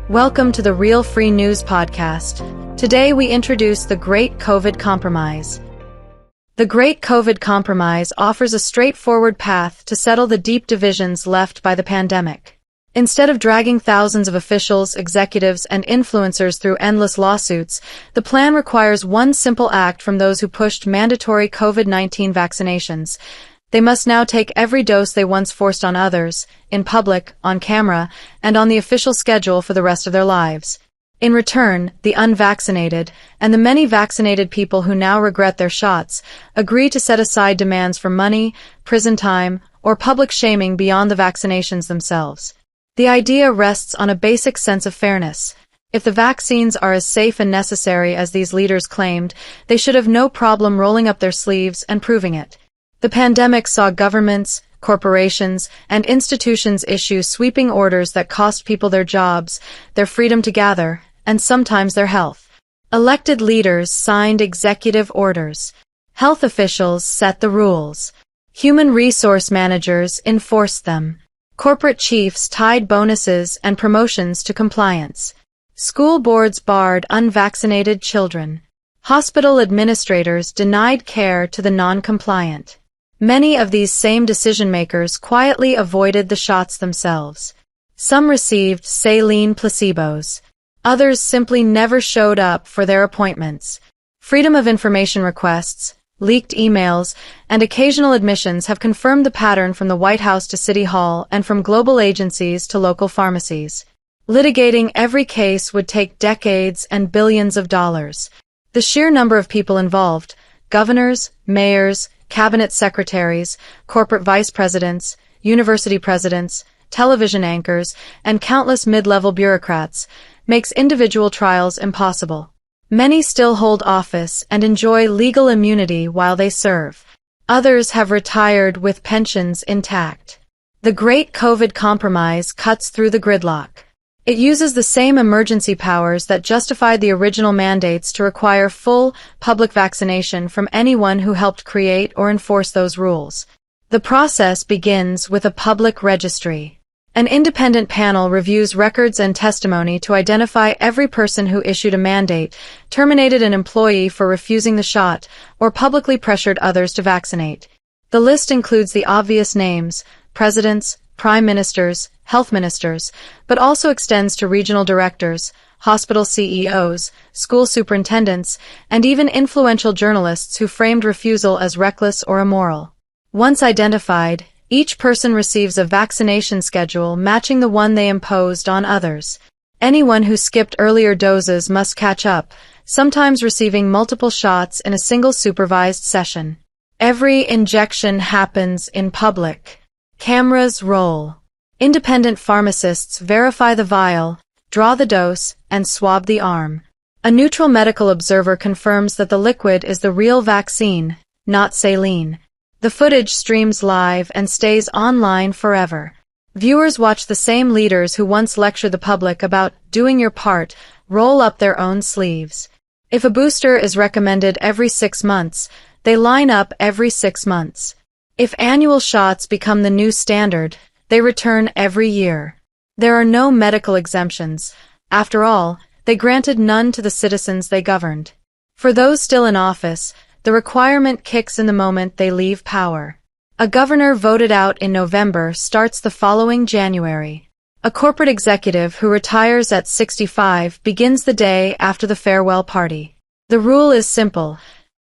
Welcome to the Real Free News Podcast. Today we introduce the Great COVID Compromise. The Great COVID Compromise offers a straightforward path to settle the deep divisions left by the pandemic. Instead of dragging thousands of officials, executives, and influencers through endless lawsuits, the plan requires one simple act from those who pushed mandatory COVID-19 vaccinations. They must now take every dose they once forced on others, in public, on camera, and on the official schedule for the rest of their lives. In return, the unvaccinated, and the many vaccinated people who now regret their shots, agree to set aside demands for money, prison time, or public shaming beyond the vaccinations themselves. The idea rests on a basic sense of fairness. If the vaccines are as safe and necessary as these leaders claimed, they should have no problem rolling up their sleeves and proving it. The pandemic saw governments, corporations, and institutions issue sweeping orders that cost people their jobs, their freedom to gather, and sometimes their health. Elected leaders signed executive orders. Health officials set the rules. Human resource managers enforced them. Corporate chiefs tied bonuses and promotions to compliance. School boards barred unvaccinated children. Hospital administrators denied care to the non-compliant. Many of these same decision-makers quietly avoided the shots themselves. Some received saline placebos. Others simply never showed up for their appointments. Freedom of information requests, leaked emails, and occasional admissions have confirmed the pattern from the White House to City Hall and from global agencies to local pharmacies. Litigating every case would take decades and billions of dollars. The sheer number of people involved, governors, mayors, cabinet secretaries, corporate vice presidents, university presidents, television anchors, and countless mid-level bureaucrats, makes individual trials impossible. Many still hold office and enjoy legal immunity while they serve. Others have retired with pensions intact. The Great COVID Compromise cuts through the gridlock. It uses the same emergency powers that justified the original mandates to require full, public vaccination from anyone who helped create or enforce those rules. The process begins with a public registry. An independent panel reviews records and testimony to identify every person who issued a mandate, terminated an employee for refusing the shot, or publicly pressured others to vaccinate. The list includes the obvious names: presidents, prime ministers, health ministers, but also extends to regional directors, hospital CEOs, school superintendents, and even influential journalists who framed refusal as reckless or immoral. Once identified, each person receives a vaccination schedule matching the one they imposed on others. Anyone who skipped earlier doses must catch up, sometimes receiving multiple shots in a single supervised session. Every injection happens in public. Cameras roll. Independent pharmacists verify the vial, draw the dose, and swab the arm. A neutral medical observer confirms that the liquid is the real vaccine, not saline. The footage streams live and stays online forever. Viewers watch the same leaders who once lectured the public about doing your part roll up their own sleeves. If a booster is recommended every 6 months, they line up every 6 months. If annual shots become the new standard, they return every year. There are no medical exemptions. After all, they granted none to the citizens they governed. For those still in office, the requirement kicks in the moment they leave power. A governor voted out in November starts the following January. A corporate executive who retires at 65 begins the day after the farewell party. The rule is simple: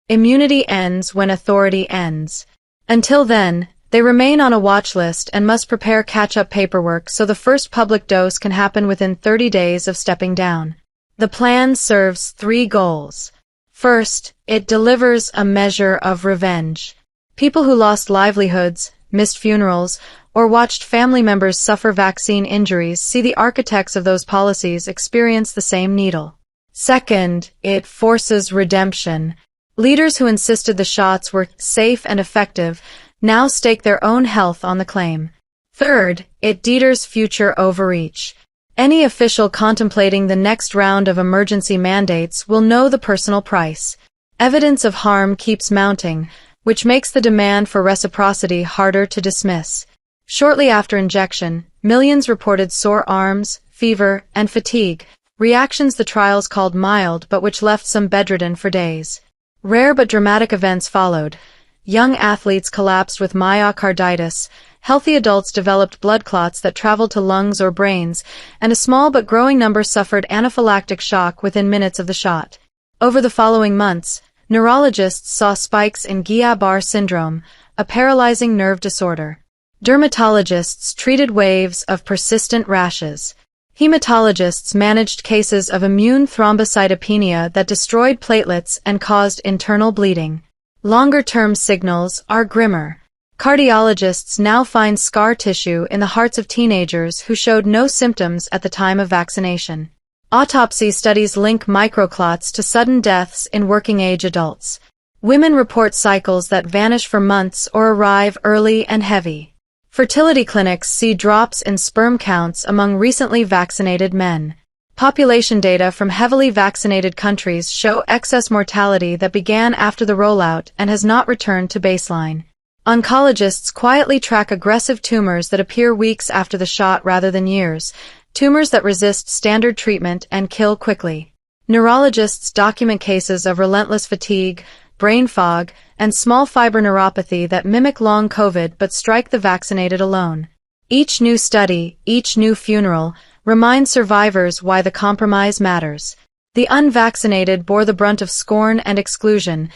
immunity ends when authority ends. Until then, they remain on a watch list and must prepare catch-up paperwork so the first public dose can happen within 30 days of stepping down. The plan serves 3 goals. First, it delivers a measure of revenge. People who lost livelihoods, missed funerals, or watched family members suffer vaccine injuries see the architects of those policies experience the same needle. Second, it forces redemption. Leaders who insisted the shots were safe and effective now stake their own health on the claim. Third, it deters future overreach. Any official contemplating the next round of emergency mandates will know the personal price. Evidence of harm keeps mounting, which makes the demand for reciprocity harder to dismiss. Shortly after injection, millions reported sore arms, fever, and fatigue, reactions the trials called mild but which left some bedridden for days. Rare but dramatic events followed. Young athletes collapsed with myocarditis, healthy adults developed blood clots that traveled to lungs or brains, and a small but growing number suffered anaphylactic shock within minutes of the shot. Over the following months, neurologists saw spikes in Guillain-Barré syndrome, a paralyzing nerve disorder. Dermatologists treated waves of persistent rashes. Hematologists managed cases of immune thrombocytopenia that destroyed platelets and caused internal bleeding. Longer-term signals are grimmer. Cardiologists now find scar tissue in the hearts of teenagers who showed no symptoms at the time of vaccination. Autopsy studies link microclots to sudden deaths in working-age adults. Women report cycles that vanish for months or arrive early and heavy. Fertility clinics see drops in sperm counts among recently vaccinated men. Population data from heavily vaccinated countries show excess mortality that began after the rollout and has not returned to baseline. Oncologists quietly track aggressive tumors that appear weeks after the shot rather than years, tumors that resist standard treatment and kill quickly. Neurologists document cases of relentless fatigue, brain fog, and small fiber neuropathy that mimic long COVID but strike the vaccinated alone. Each new study, each new funeral, reminds survivors why the compromise matters. The unvaccinated bore the brunt of scorn and exclusion.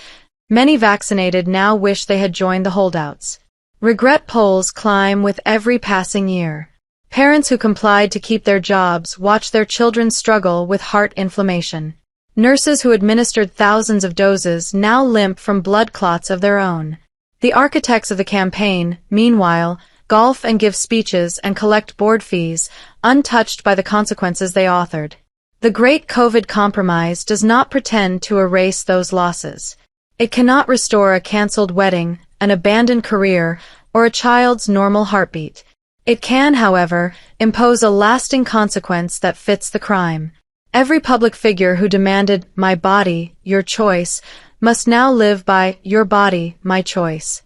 Many vaccinated now wish they had joined the holdouts. Regret polls climb with every passing year. Parents who complied to keep their jobs watch their children struggle with heart inflammation. Nurses who administered thousands of doses now limp from blood clots of their own. The architects of the campaign, meanwhile, golf and give speeches and collect board fees, untouched by the consequences they authored. The Great COVID Compromise does not pretend to erase those losses. It cannot restore a cancelled wedding, an abandoned career, or a child's normal heartbeat. It can, however, impose a lasting consequence that fits the crime. Every public figure who demanded, "My body, your choice," must now live by, "Your body, my choice."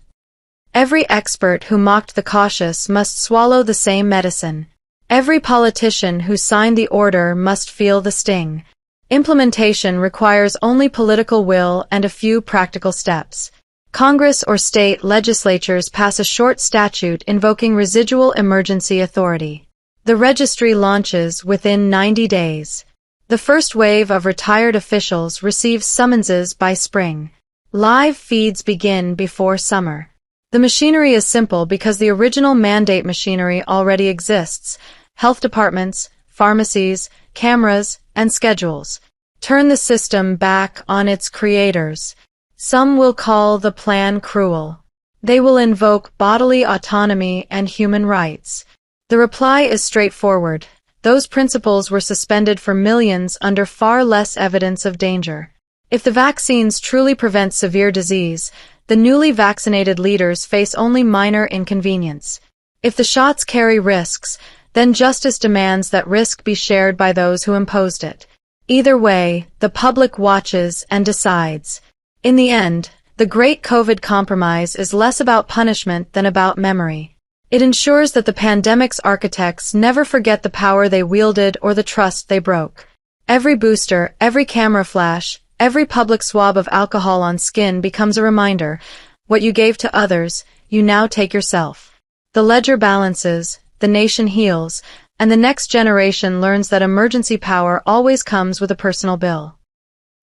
Every expert who mocked the cautious must swallow the same medicine. Every politician who signed the order must feel the sting. Implementation requires only political will and a few practical steps. Congress or state legislatures pass a short statute invoking residual emergency authority. The registry launches within 90 days. The first wave of retired officials receives summonses by spring. Live feeds begin before summer. The machinery is simple because the original mandate machinery already exists: health departments, pharmacies, cameras, and schedules. Turn the system back on its creators. Some will call the plan cruel. They will invoke bodily autonomy and human rights. The reply is straightforward. Those principles were suspended for millions under far less evidence of danger. If the vaccines truly prevent severe disease, the newly vaccinated leaders face only minor inconvenience. If the shots carry risks, then justice demands that risk be shared by those who imposed it. Either way, the public watches and decides. In the end, the Great COVID Compromise is less about punishment than about memory. It ensures that the pandemic's architects never forget the power they wielded or the trust they broke. Every booster, every camera flash, every public swab of alcohol on skin becomes a reminder: what you gave to others, you now take yourself. The ledger balances, the nation heals, and the next generation learns that emergency power always comes with a personal bill.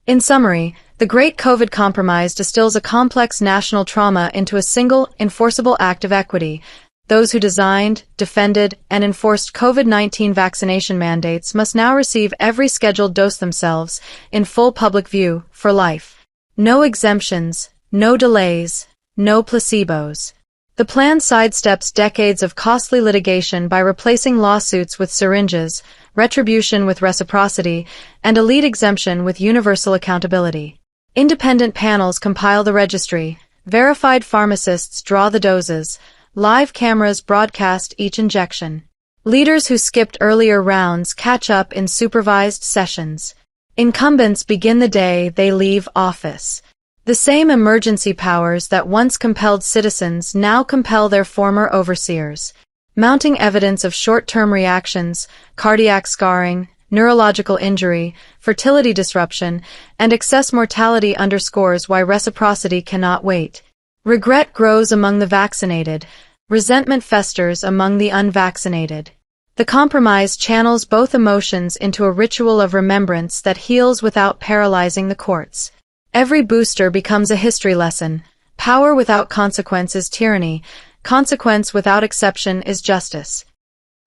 In summary, the Great COVID Compromise distills a complex national trauma into a single, enforceable act of equity. Those who designed, defended, and enforced COVID-19 vaccination mandates must now receive every scheduled dose themselves, in full public view, for life. No exemptions, no delays, no placebos. The plan sidesteps decades of costly litigation by replacing lawsuits with syringes, retribution with reciprocity, and a lead exemption with universal accountability. Independent panels compile the registry, verified pharmacists draw the doses, live cameras broadcast each injection. Leaders who skipped earlier rounds catch up in supervised sessions. Incumbents begin the day they leave office. The same emergency powers that once compelled citizens now compel their former overseers. mounting evidence of short-term reactions, cardiac scarring, neurological injury, fertility disruption, and excess mortality underscores why reciprocity cannot wait. Regret grows among the vaccinated, resentment festers among the unvaccinated. The compromise channels both emotions into a ritual of remembrance that heals without paralyzing the courts. Every booster becomes a history lesson. Power without consequence is tyranny. Consequence without exception is justice.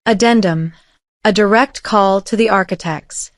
Addendum. A direct call to the architects.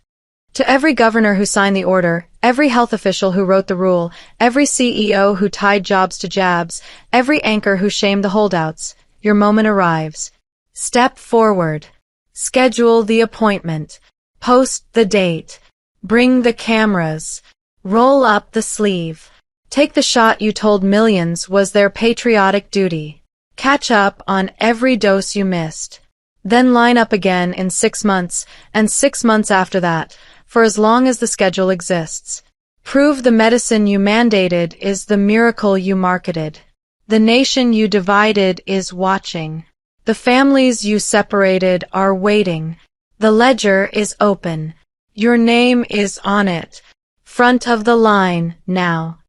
To every governor who signed the order, every health official who wrote the rule, every CEO who tied jobs to jabs, every anchor who shamed the holdouts, your moment arrives. Step forward. Schedule the appointment. Post the date. Bring the cameras. Roll up the sleeve. Take the shot you told millions was their patriotic duty. Catch up on every dose you missed. Then line up again in 6 months, and 6 months after that, for as long as the schedule exists. Prove the medicine you mandated is the miracle you marketed. The nation you divided is watching. The families you separated are waiting. The ledger is open. Your name is on it. Front of the line now.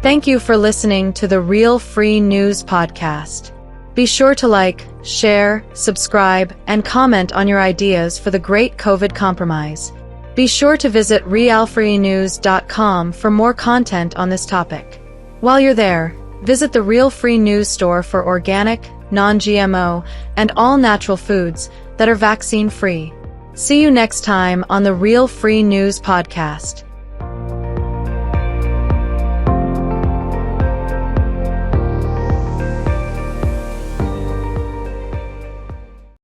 Thank you for listening to the Real Free News Podcast. Be sure to like, share, subscribe, and comment on your ideas for the great COVID compromise. Be sure to visit realfreenews.com for more content on this topic. While you're there, visit the Real Free News store for organic, non-GMO, and all-natural foods that are vaccine-free. See you next time on the Real Free News Podcast.